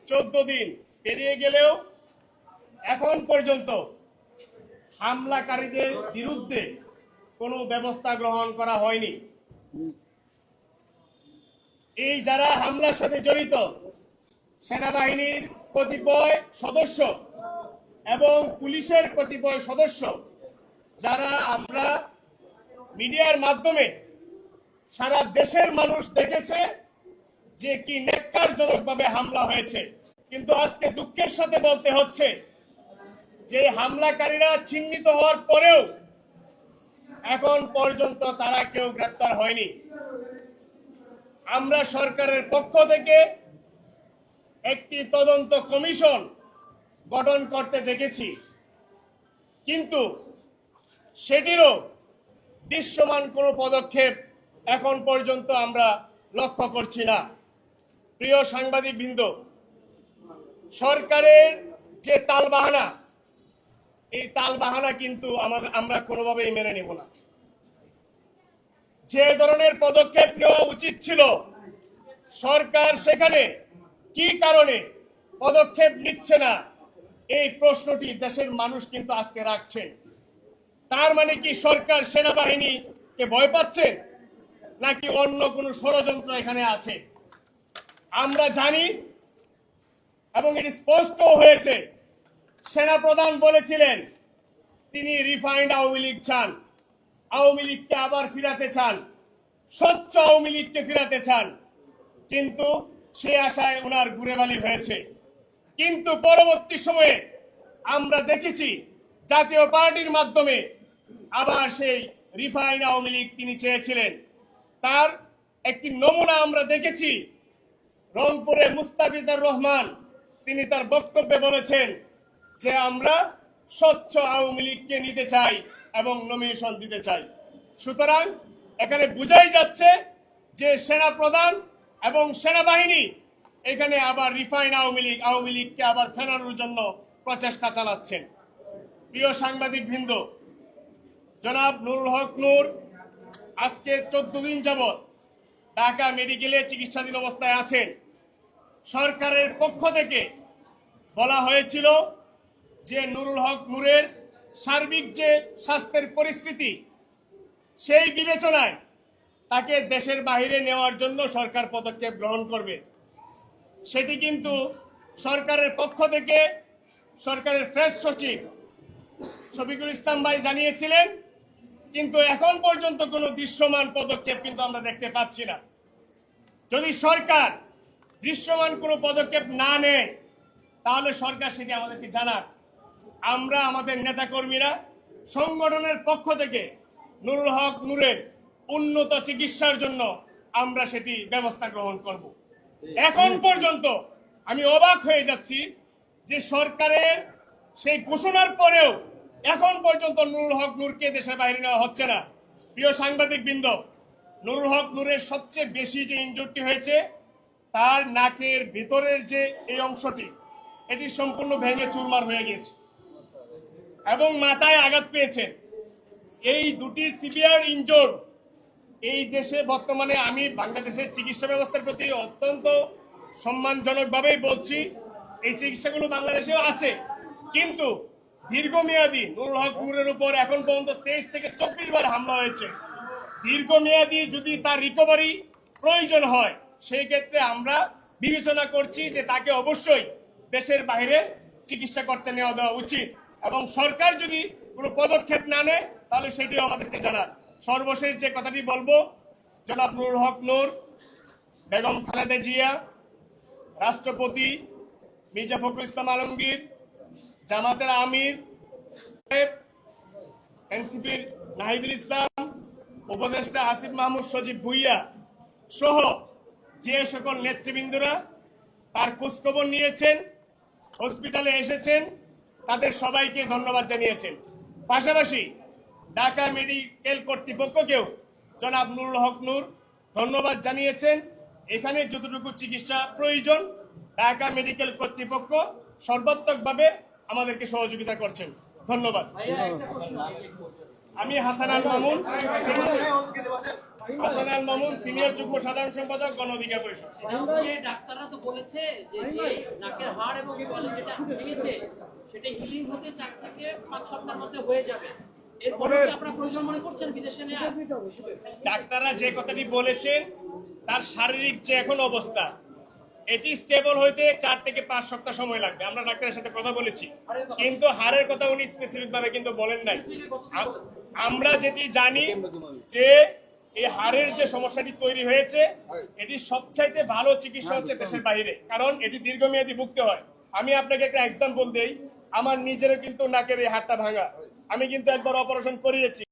14 দিন পেরিয়ে গেলেও এখন পর্যন্ত হামলাকারীদের বিরুদ্ধে কোনো ব্যবস্থা গ্রহণ করা হয়নি। এই যারা হামলার সাথে জড়িত সেনাবাহিনীর কতিপয় সদস্য এবং পুলিশের কতিপয় সদস্য, যারা আমরা মিডিয়ার মাধ্যমে সারা দেশের মানুষ দেখেছে যে কি ন্যাক্কারজনকভাবে হামলা হয়েছে, কিন্তু আজকে দুঃখের সাথে বলতে হচ্ছে যে হামলাকারীরা চিহ্নিত হওয়ার পরেও এখন পর্যন্ত তারা কেউ গ্রেপ্তার হয়নি। আমরা সরকারের পক্ষ থেকে একটি তদন্ত কমিশন গঠন করতে দেখেছি, কিন্তু সেটিরও দৃশ্যমান কোনো পদক্ষেপ এখন পর্যন্ত আমরা লক্ষ্য করছি না। প্রিয় সাংবাদিকবৃন্দ, সরকারের যে তালবাহানা, এই তালবাহানা কিন্তু আমরা কোনোভাবেই মেনে নেব না। যে ধরনের পদক্ষেপ নেওয়া উচিত ছিল সরকার সেখানে কি কারণে পদক্ষেপ নিচ্ছে না, এই প্রশ্নটি দেশের মানুষ কিন্তু আজকে রাখছেন। তার মানে কি সরকার সেনাবাহিনীকে ভয় পাচ্ছে, নাকি অন্য কোনো ষড়যন্ত্র এখানে আছে? আমরা জানি এবং এটি স্পষ্ট হয়েছে, সেনাপ্রধান বলেছিলেন তিনি রিফাইন্ড আওয়ামী লীগ চান, আওয়ামী লীগকে আবার ফিরাতে চান, স্বচ্ছ আওয়ামী লীগকে ফিরাতে চান, কিন্তু সে আশায় ওনার ঘুরেবালি হয়েছে। কিন্তু পরবর্তী সময়ে আমরা দেখেছি জাতীয় পার্টির মাধ্যমে আবার সেই রিফাইন্ড আওয়ামী লীগ তিনি চেয়েছিলেন। তার একটি নমুনা আমরা দেখেছি রংপুরে মুস্তাফিজুর রহমান, তিনি তার বক্তব্যে বলেছেন যে আমরা স্বচ্ছ আওয়ামী লীগকে নিতে চাই এবং নমিনেশন দিতে চাই। সুতরাং এখানে বোঝাই যাচ্ছে যে সেনাপ্রধান এবং সেনাবাহিনী এখানে আবার রিফাইন আওয়ামী লীগকে আবার ফেরানোর জন্য প্রচেষ্টা চালাচ্ছেন। প্রিয় সাংবাদিকবৃন্দ, জনাব নুরুল হক নূর আজকে 14 দিন যাবৎ ঢাকা মেডিকেলে চিকিৎসাধীন অবস্থায় আছেন। সরকারের পক্ষ থেকে বলা হয়েছিল যে নুরুল হক নূরের সার্বিক যে স্বাস্থ্যের পরিস্থিতি, সেই বিবেচনায় তাকে দেশের বাইরে নেওয়ার জন্য সরকার পদক্ষেপ গ্রহণ করবে। সেটি কিন্তু সরকারের পক্ষ থেকে সরকারের প্রেস সচিব শফিকুল ইসলাম ভাই জানিয়েছিলেন, কিন্তু এখন পর্যন্ত কোনো দৃশ্যমান পদক্ষেপ কিন্তু আমরা দেখতে পাচ্ছি না। যদি সরকার দৃশ্যমান কোনো পদক্ষেপ না নেয় তাহলে সরকার সেটি আমাদেরকে জানাক। আমরা আমাদের নেতাকর্মীরা সংগঠনের পক্ষ থেকে নুরুল হক নূরের উন্নত চিকিৎসার জন্য আমরা সেটি ব্যবস্থা গ্রহণ করব। এখন পর্যন্ত আমি অবাক হয়ে যাচ্ছি যে সরকারের সেই ঘোষণার পরেও এখন পর্যন্ত নুরুল হক নূরকে দেশের বাইরে নেওয়া হচ্ছে না। প্রিয় সাংবাদিকবৃন্দ, নুরুল হক নূরের সবচেয়ে বেশি যে ইনজুরিটি হয়েছে, তার নাকের ভিতরের যে এই অংশটি, এটি সম্পূর্ণ ভেঙে চুরমার হয়ে গেছে এবং মাথায় আঘাত পেয়েছেন। এই দুটি সিভিয়ার ইনজোর এই দেশে বর্তমানে, আমি বাংলাদেশের চিকিৎসা ব্যবস্থার প্রতি অত্যন্ত সম্মানজনকভাবেই বলছি, এই চিকিৎসাগুলো বাংলাদেশেও আছে, কিন্তু দীর্ঘমেয়াদী নুরুল হক নূরের উপর এখন পর্যন্ত 23 থেকে 24 বার হামলা হয়েছে। দীর্ঘমেয়াদী যদি তার রিকভারি প্রয়োজন হয়, সেই ক্ষেত্রে আমরা বিবেচনা করছি যে তাকে অবশ্যই দেশের বাইরে চিকিৎসা করতে নেওয়া দেওয়া উচিত, এবং সরকার যদি কোনো পদক্ষেপ না নেয় তাহলে সেটিও আমাদেরকে জানান। সর্বশেষ যে কথাটি বলবো, জনাব নুরুল হক নূর, বেগম খালেদা জিয়া, রাষ্ট্রপতি মির্জা ফখরুল ইসলাম আলমগীর, জামাতের আমির, এনসিপির নাহিদুল ইসলাম, উপদেষ্টা আসিফ মাহমুদ সজীব ভুইয়া সহ যে সকল নেতৃবৃন্দরা তার খোঁজখবর নিয়েছেন, হসপিটালে এসেছেন, তাদের সবাইকে ধন্যবাদ জানিয়েছেন। পাশাপাশি ঢাকা মেডিকেল কর্তৃপক্ষকেও জনাব নুরুল হক নূর ধন্যবাদ জানিয়েছেন। এখানে যতটুকু চিকিৎসা প্রয়োজন ঢাকা মেডিকেল কর্তৃপক্ষ সর্বাত্মকভাবে আমাদেরকে সহযোগিতা করছেন। ধন্যবাদ। আমি হাসান আল মামুন। হাসান আল মামুন, সিনিয়র যুগ্ম সাধারণ সম্পাদক, গণ অধিকার পরিষদ। যে ডাক্তাররা তো বলেছে যে নাকের হাড় এবং চলে যেটা ভেঙেছে সেটা হিলিং হতে 4 থেকে 5 সপ্তাহের মধ্যে হয়ে যাবে। এরপরে কি আপনারা প্রয়োজন মনে করছেন বিদেশে নেওয়া? ডাক্তাররা যে কথাটি বলেছেন তার শারীরিক যে এখন অবস্থা, এটি স্টেবল হইতে 4 থেকে 5 সপ্তাহ সময় লাগবে। আমরা ডাক্তারের সাথে কথা বলেছি, কিন্তু হাড়ের কথা উনি স্পেসিফিক ভাবে কিন্তু বলেন নাই। আমরা যেটি জানি যে এই হাড়ের যে সমস্যাটি তৈরি হয়েছে, এটি সবচাইতে ভালো চিকিৎসা হচ্ছে দেশের বাইরে, কারণ এটি দীর্ঘমেয়াদী ভুগতে হয়। আমি আপনাকে একটা এক্সাম্পল দেই, আমার নিজেরও কিন্তু নাকের এই হাড়টা ভাঙা, আমি কিন্তু একবার অপারেশন করিয়েছি।